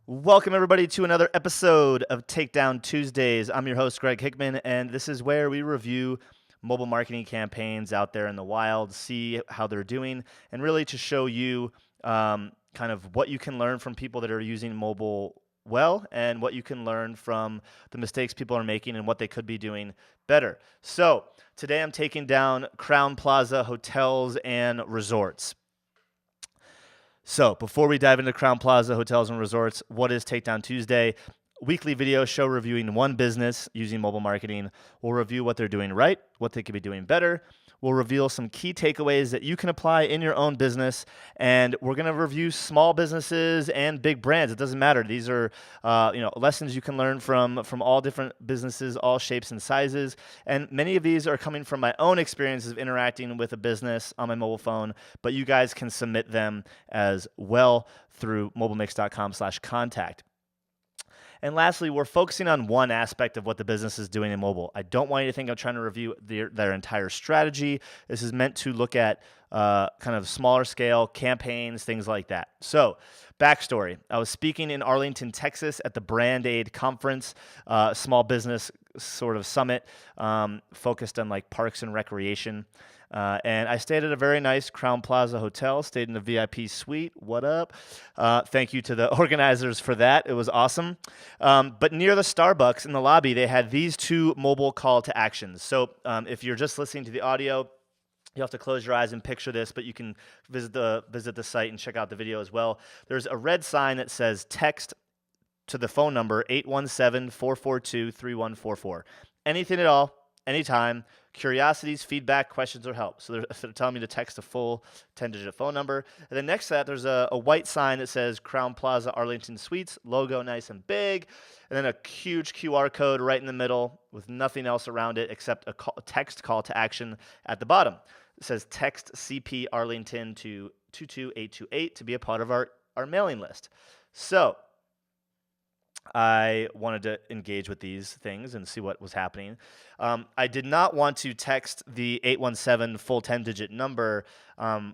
Welcome, everybody, to another episode of Takedown Tuesdays. I'm your host, Greg Hickman, and this is where we review mobile marketing campaigns out there in the wild, see how they're doing, and really to show you kind of what you can learn from people that are using mobile well and what you can learn from the mistakes people are making and what they could be doing better. So today I'm taking down Crown Plaza Hotels and Resorts. So before we dive into Crown Plaza Hotels and Resorts, what is Takedown Tuesday? Weekly video show reviewing one business using mobile marketing. We'll review what they're doing right, what they could be doing better. We'll reveal some key takeaways that you can apply in your own business, and we're going to review small businesses and big brands. It doesn't matter. These are lessons you can learn from all different businesses, all shapes and sizes. And many of these are coming from my own experiences of interacting with a business on my mobile phone, but you guys can submit them as well through mobilemix.com/contact. And lastly, we're focusing on one aspect of what the business is doing in mobile. I don't want you to think I'm trying to review their entire strategy. This is meant to look at kind of smaller scale campaigns, things like that. So, backstory. I was speaking in Arlington, Texas at the Brand Aid Conference, small business sort of summit focused on like parks and recreation. And I stayed at a very nice Crown Plaza Hotel, stayed in the VIP suite. What up? Thank you to the organizers for that. It was awesome. But near the Starbucks in the lobby, they had these two mobile call to actions. So if you're just listening to the audio, you have to close your eyes and picture this, but you can visit the site and check out the video as well. There's a red sign that says text to the phone number 817-442-3144. Anything at all, anytime, curiosities, feedback, questions, or help. So they're telling me to text a full 10-digit phone number. And then next to that, there's a white sign that says Crown Plaza Arlington Suites, logo nice and big, and then a huge QR code right in the middle with nothing else around it except a text call to action at the bottom. It says text CP Arlington to 22828 to be a part of our mailing list. So I wanted to engage with these things and see what was happening. I did not want to text the 817 full 10-digit number,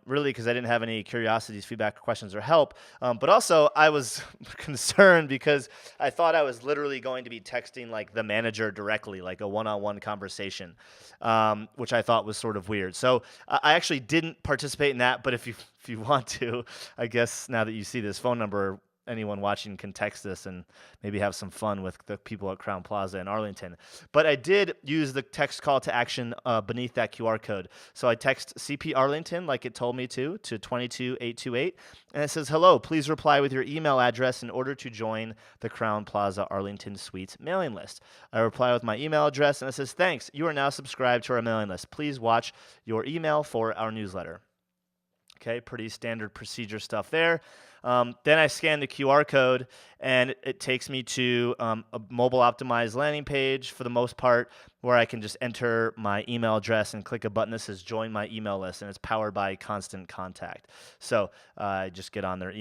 really because I didn't have any curiosities, feedback, questions, or help. But also, I was concerned because I thought I was literally going to be texting like the manager directly, like a one-on-one conversation, which I thought was sort of weird. So I actually didn't participate in that. But if you want to, I guess now that you see this phone number, anyone watching can text this and maybe have some fun with the people at Crown Plaza in Arlington. But I did use the text call to action beneath that QR code. So I text CP Arlington like it told me to 22828. And it says, hello, please reply with your email address in order to join the Crown Plaza Arlington Suites mailing list. I reply with my email address and it says, thanks, you are now subscribed to our mailing list. Please watch your email for our newsletter. Okay, pretty standard procedure stuff there. Then I scan the QR code, and it takes me to a mobile optimized landing page for the most part, where I can just enter my email address and click a button that says join my email list, and it's powered by Constant Contact. So I just get on their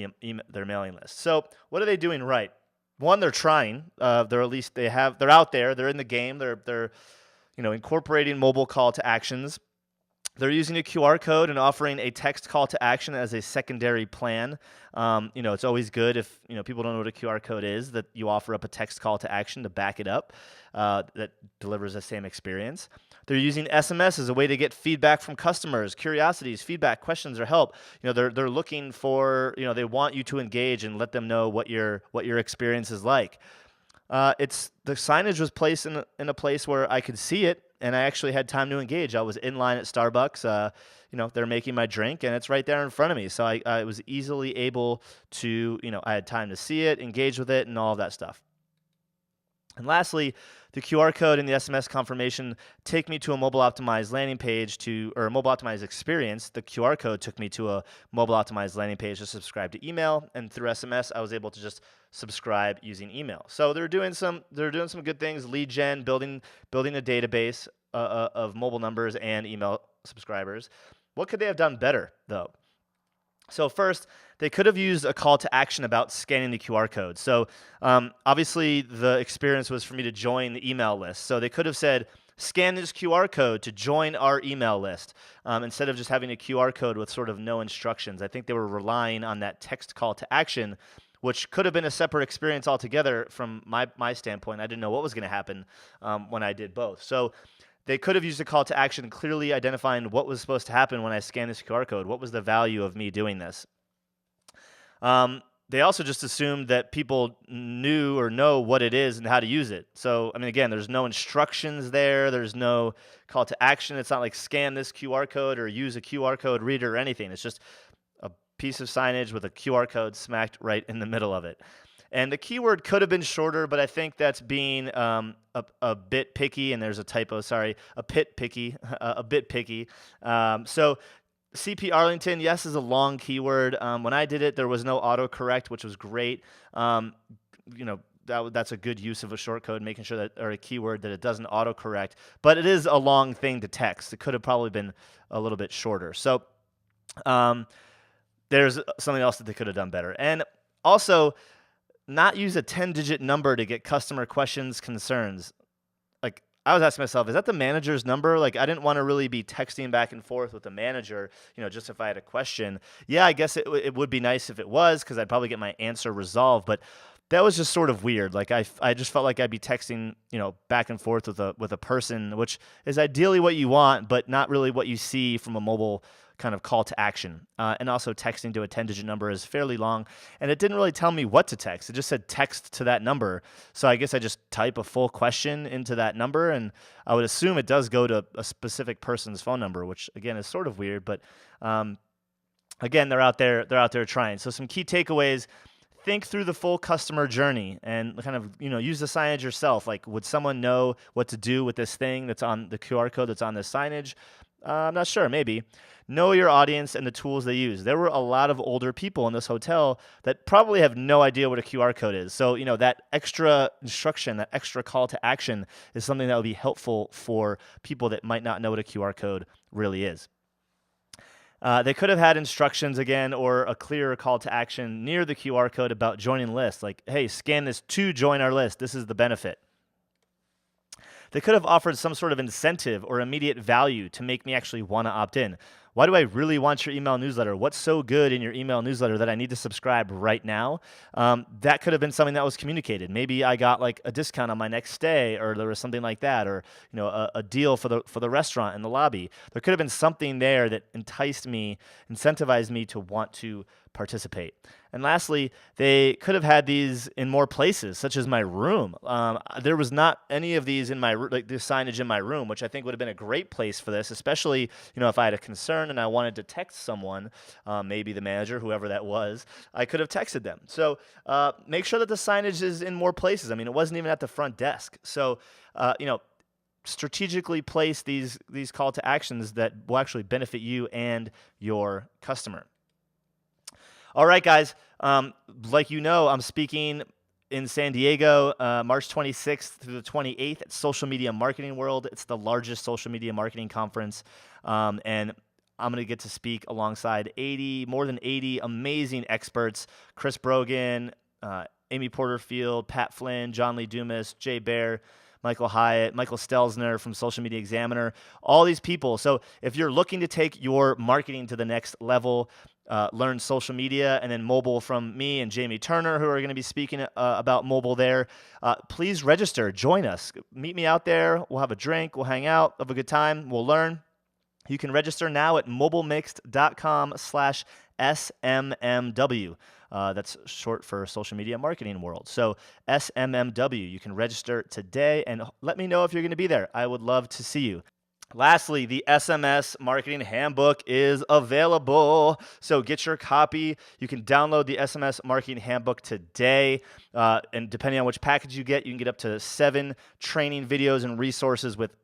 mailing list. So what are they doing right? One, they're trying. They're out there. They're in the game. They're incorporating mobile call to actions. They're using a QR code and offering a text call to action as a secondary plan. It's always good if people don't know what a QR code is, that you offer up a text call to action to back it up that delivers the same experience. They're using SMS as a way to get feedback from customers, curiosities, feedback, questions, or help. They're looking for, they want you to engage and let them know what your experience is like. The signage was placed in a place where I could see it, and I actually had time to engage. I was in line at Starbucks. They're making my drink, and it's right there in front of me. So I was easily able to, I had time to see it, engage with it, and all of that stuff. And lastly, the QR code and the SMS confirmation take me to a mobile optimized landing page or a mobile optimized experience. The QR code took me to a mobile optimized landing page to subscribe to email, and through SMS, I was able to just subscribe using email. So they're doing some good things, lead gen, building a database of mobile numbers and email subscribers. What could they have done better, though? So first, they could have used a call to action about scanning the QR code. So obviously, the experience was for me to join the email list. So they could have said, scan this QR code to join our email list, instead of just having a QR code with sort of no instructions. I think they were relying on that text call to action, which could have been a separate experience altogether from my standpoint. I didn't know what was going to happen when I did both. So they could have used a call to action, clearly identifying what was supposed to happen when I scanned this QR code. What was the value of me doing this? They also just assumed that people knew or know what it is and how to use it. So, I mean, again, there's no instructions there. There's no call to action. It's not like scan this QR code or use a QR code reader or anything. It's just a piece of signage with a QR code smacked right in the middle of it. And the keyword could have been shorter, but I think that's being a bit picky, and there's a typo, sorry, a bit picky. So CP Arlington, yes, is a long keyword. When I did it, there was no autocorrect, which was great. That's a good use of a short code, making sure that, or a keyword, that it doesn't autocorrect. But it is a long thing to text. It could have probably been a little bit shorter. So there's something else that they could have done better. And also, not use a 10-digit number to get customer questions, concerns. Like, I was asking myself, is that the manager's number? Like, I didn't want to really be texting back and forth with the manager, just if I had a question. Yeah, I guess it would be nice if it was, because I'd probably get my answer resolved. But that was just sort of weird. Like, I just felt like I'd be texting, back and forth with a person, which is ideally what you want, but not really what you see from a mobile kind of call to action. And also, texting to a 10-digit number is fairly long, and it didn't really tell me what to text. It just said text to that number. So I guess I just type a full question into that number, and I would assume it does go to a specific person's phone number, which again is sort of weird, but again, they're out there trying. So some key takeaways: think through the full customer journey and kind of, use the signage yourself. Like, would someone know what to do with this thing that's on the QR code that's on this signage? I'm not sure, maybe. Know your audience and the tools they use. There were a lot of older people in this hotel that probably have no idea what a QR code is. So, that extra instruction, that extra call to action is something that would be helpful for people that might not know what a QR code really is. They could have had instructions again, or a clearer call to action near the QR code about joining lists. Like, hey, scan this to join our list. This is the benefit. They could have offered some sort of incentive or immediate value to make me actually want to opt in. Why do I really want your email newsletter? What's so good in your email newsletter that I need to subscribe right now? That could have been something that was communicated. Maybe I got like a discount on my next stay, or there was something like that, or a deal for the restaurant in the lobby. There could have been something there that incentivized me to want to participate. And lastly, they could have had these in more places, such as my room. There was not any of these in the signage in my room, which I think would have been a great place for this, especially if I had a concern and I wanted to text someone, maybe the manager, whoever that was. I could have texted them. So make sure that the signage is in more places. I mean, it wasn't even at the front desk. So strategically place these call to actions that will actually benefit you and your customer. All right, guys. Like I'm speaking in San Diego, March 26th through the 28th at Social Media Marketing World. It's the largest social media marketing conference, and I'm going to get to speak alongside more than 80 amazing experts: Chris Brogan, Amy Porterfield, Pat Flynn, John Lee Dumas, Jay Baer, Michael Hyatt, Michael Stelzner from Social Media Examiner, all these people. So if you're looking to take your marketing to the next level, learn social media and then mobile from me and Jamie Turner, who are going to be speaking about mobile there, please register. Join us. Meet me out there. We'll have a drink. We'll hang out. Have a good time. We'll learn. You can register now at mobilemixed.com/SMMW. That's short for Social Media Marketing World. So SMMW. You can register today and let me know if you're going to be there. I would love to see you. Lastly, the SMS Marketing Handbook is available. So get your copy. You can download the SMS Marketing Handbook today. And depending on which package you can get up to 7 training videos and resources with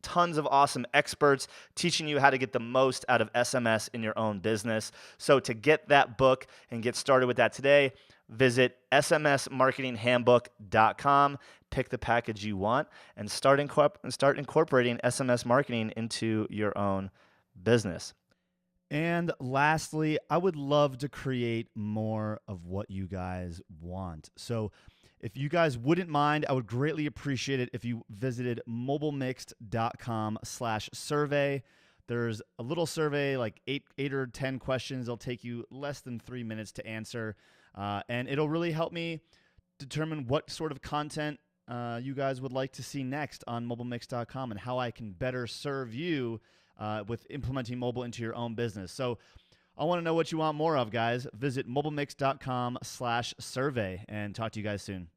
tons of awesome experts teaching you how to get the most out of SMS in your own business. So to get that book and get started with that today, visit smsmarketinghandbook.com, pick the package you want, and start incorporating SMS marketing into your own business. And lastly, I would love to create more of what you guys want. So if you guys wouldn't mind, I would greatly appreciate it if you visited mobilemixed.com/survey. There's a little survey, like 8 or 10 questions. It'll take you less than 3 minutes to answer. And it'll really help me determine what sort of content you guys would like to see next on mobilemix.com and how I can better serve you with implementing mobile into your own business. So I want to know what you want more of, guys. Visit mobilemix.com/survey and talk to you guys soon.